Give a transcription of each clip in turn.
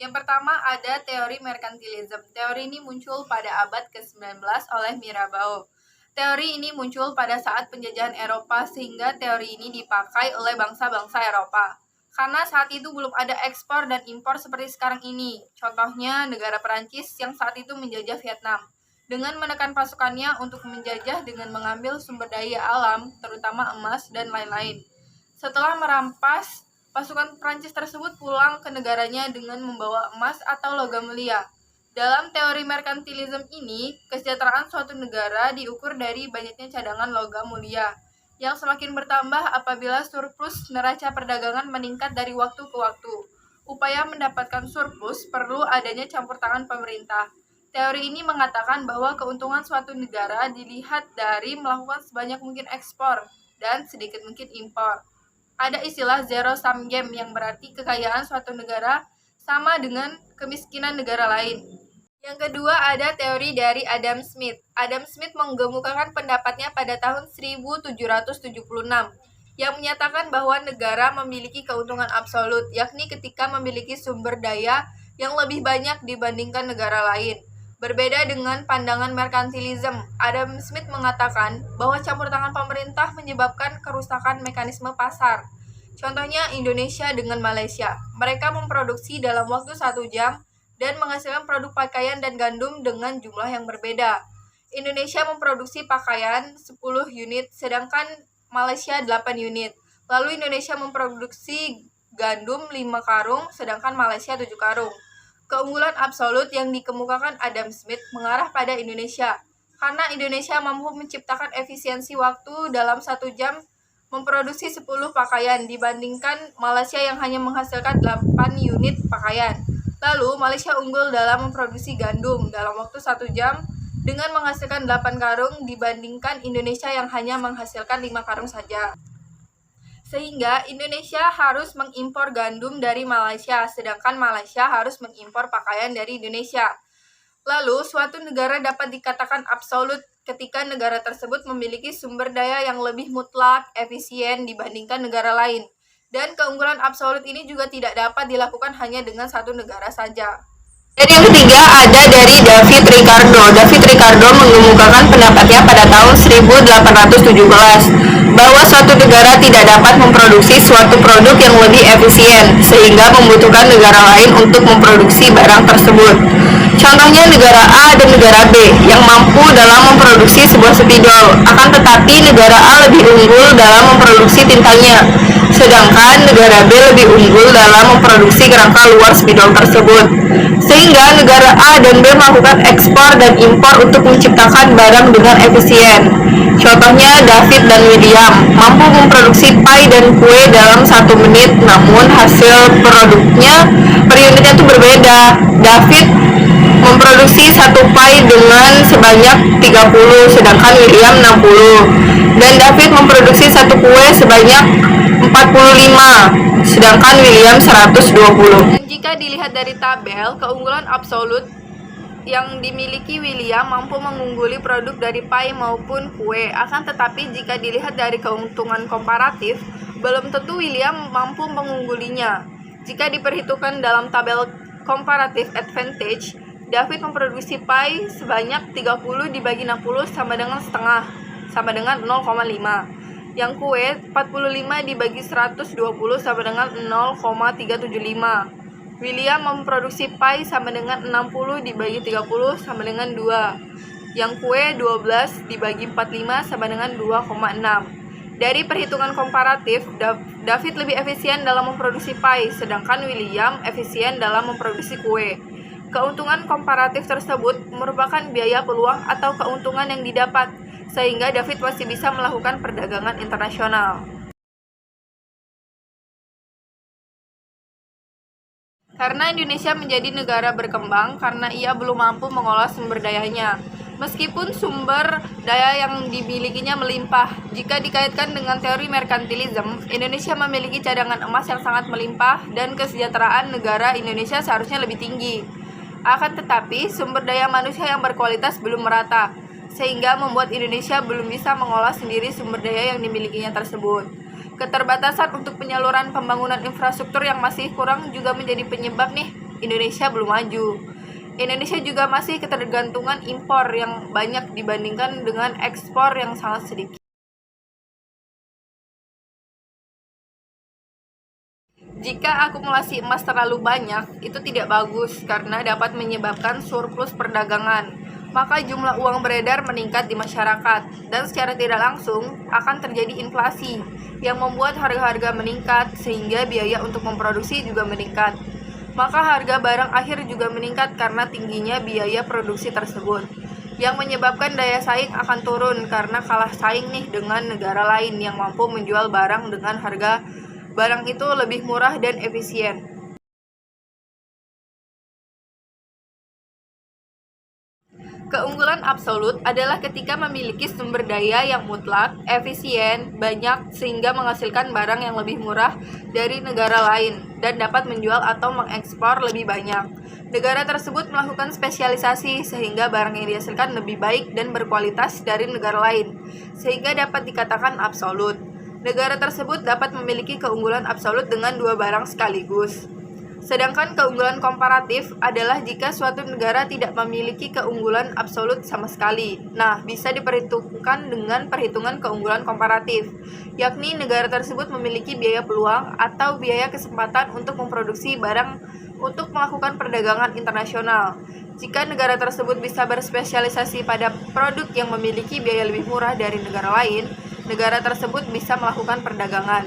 Yang pertama ada teori merkantilisme. Teori ini muncul pada abad ke-19 oleh Mirabeau. Teori ini muncul pada saat penjajahan Eropa sehingga teori ini dipakai oleh bangsa-bangsa Eropa. Karena saat itu belum ada ekspor dan impor seperti sekarang ini. Contohnya negara Perancis yang saat itu menjajah Vietnam. Dengan menekan pasukannya untuk menjajah dengan mengambil sumber daya alam, terutama emas dan lain-lain. Setelah merampas, pasukan Prancis tersebut pulang ke negaranya dengan membawa emas atau logam mulia. Dalam teori merkantilisme ini, kesejahteraan suatu negara diukur dari banyaknya cadangan logam mulia, yang semakin bertambah apabila surplus neraca perdagangan meningkat dari waktu ke waktu. Upaya mendapatkan surplus perlu adanya campur tangan pemerintah. Teori ini mengatakan bahwa keuntungan suatu negara dilihat dari melakukan sebanyak mungkin ekspor dan sedikit mungkin impor. Ada istilah zero sum game yang berarti kekayaan suatu negara sama dengan kemiskinan negara lain. Yang kedua ada teori dari Adam Smith. Adam Smith menggemukakan pendapatnya pada tahun 1776 yang menyatakan bahwa negara memiliki keuntungan absolut, yakni ketika memiliki sumber daya yang lebih banyak dibandingkan negara lain. Berbeda dengan pandangan merkantilisme, Adam Smith mengatakan bahwa campur tangan pemerintah menyebabkan kerusakan mekanisme pasar. Contohnya Indonesia dengan Malaysia. Mereka memproduksi dalam waktu 1 jam dan menghasilkan produk pakaian dan gandum dengan jumlah yang berbeda. Indonesia memproduksi pakaian 10 unit, sedangkan Malaysia 8 unit. Lalu Indonesia memproduksi gandum 5 karung, sedangkan Malaysia 7 karung. Keunggulan absolut yang dikemukakan Adam Smith mengarah pada Indonesia, karena Indonesia mampu menciptakan efisiensi waktu dalam 1 jam memproduksi 10 pakaian dibandingkan Malaysia yang hanya menghasilkan 8 unit pakaian. Lalu, Malaysia unggul dalam memproduksi gandum dalam waktu 1 jam dengan menghasilkan 8 karung dibandingkan Indonesia yang hanya menghasilkan 5 karung saja. Sehingga Indonesia harus mengimpor gandum dari Malaysia, sedangkan Malaysia harus mengimpor pakaian dari Indonesia. Lalu, suatu negara dapat dikatakan absolut ketika negara tersebut memiliki sumber daya yang lebih mutlak, efisien dibandingkan negara lain. Dan keunggulan absolut ini juga tidak dapat dilakukan hanya dengan satu negara saja. Dan yang ketiga ada dari David Ricardo. David Ricardo mengemukakan pendapatnya pada tahun 1817 bahwa suatu negara tidak dapat memproduksi suatu produk yang lebih efisien sehingga membutuhkan negara lain untuk memproduksi barang tersebut. Contohnya negara A dan negara B yang mampu dalam memproduksi sebuah spidol, akan tetapi negara A lebih unggul dalam memproduksi tintanya, sedangkan negara B lebih unggul dalam memproduksi kerangka luar spidol tersebut. Sehingga negara A dan B melakukan ekspor dan impor untuk menciptakan barang dengan efisien. Contohnya David dan William mampu memproduksi pie dan kue dalam 1 menit, namun hasil produknya per unitnya itu berbeda. David memproduksi 1 pie dengan sebanyak 30, sedangkan William 60. Dan David memproduksi 1 kue sebanyak 45, sedangkan William 120. Dan jika dilihat dari tabel, keunggulan absolut yang dimiliki William mampu mengungguli produk dari pie maupun kue. Akan tetapi jika dilihat dari keuntungan komparatif, belum tentu William mampu mengunggulinya. Jika diperhitungkan dalam tabel comparative advantage, David memproduksi pie sebanyak 30 dibagi 60 sama dengan setengah, sama dengan 0,5. Yang kue 45 dibagi 120 sama dengan 0,375. William memproduksi pie sama dengan 60 dibagi 30 sama dengan 2. Yang kue 12 dibagi 45 sama dengan 2,6. Dari perhitungan komparatif, David lebih efisien dalam memproduksi pie, sedangkan William efisien dalam memproduksi kue. Keuntungan komparatif tersebut merupakan biaya peluang atau keuntungan yang didapat, sehingga David masih bisa melakukan perdagangan internasional. Karena Indonesia menjadi negara berkembang karena ia belum mampu mengolah sumber dayanya. Meskipun sumber daya yang dimilikinya melimpah, jika dikaitkan dengan teori merkantilisme, Indonesia memiliki cadangan emas yang sangat melimpah dan kesejahteraan negara Indonesia seharusnya lebih tinggi. Akan tetapi, sumber daya manusia yang berkualitas belum merata, sehingga membuat Indonesia belum bisa mengolah sendiri sumber daya yang dimilikinya tersebut. Keterbatasan untuk penyaluran pembangunan infrastruktur yang masih kurang juga menjadi penyebab nih Indonesia belum maju. Indonesia juga masih ketergantungan impor yang banyak dibandingkan dengan ekspor yang sangat sedikit. Jika akumulasi emas terlalu banyak, itu tidak bagus karena dapat menyebabkan surplus perdagangan. Maka jumlah uang beredar meningkat di masyarakat, dan secara tidak langsung akan terjadi inflasi yang membuat harga-harga meningkat sehingga biaya untuk memproduksi juga meningkat. Maka harga barang akhir juga meningkat karena tingginya biaya produksi tersebut, yang menyebabkan daya saing akan turun karena kalah saing nih dengan negara lain yang mampu menjual barang dengan harga barang itu lebih murah dan efisien. Keunggulan absolut adalah ketika memiliki sumber daya yang mutlak, efisien, banyak, sehingga menghasilkan barang yang lebih murah dari negara lain dan dapat menjual atau mengekspor lebih banyak. Negara tersebut melakukan spesialisasi sehingga barang yang dihasilkan lebih baik dan berkualitas dari negara lain, sehingga dapat dikatakan absolut. Negara tersebut dapat memiliki keunggulan absolut dengan dua barang sekaligus. Sedangkan keunggulan komparatif adalah jika suatu negara tidak memiliki keunggulan absolut sama sekali. Nah, bisa diperhitungkan dengan perhitungan keunggulan komparatif, yakni negara tersebut memiliki biaya peluang atau biaya kesempatan untuk memproduksi barang untuk melakukan perdagangan internasional. Jika negara tersebut bisa berspesialisasi pada produk yang memiliki biaya lebih murah dari negara lain, negara tersebut bisa melakukan perdagangan.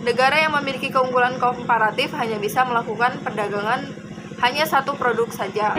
Negara yang memiliki keunggulan komparatif hanya bisa melakukan perdagangan hanya satu produk saja.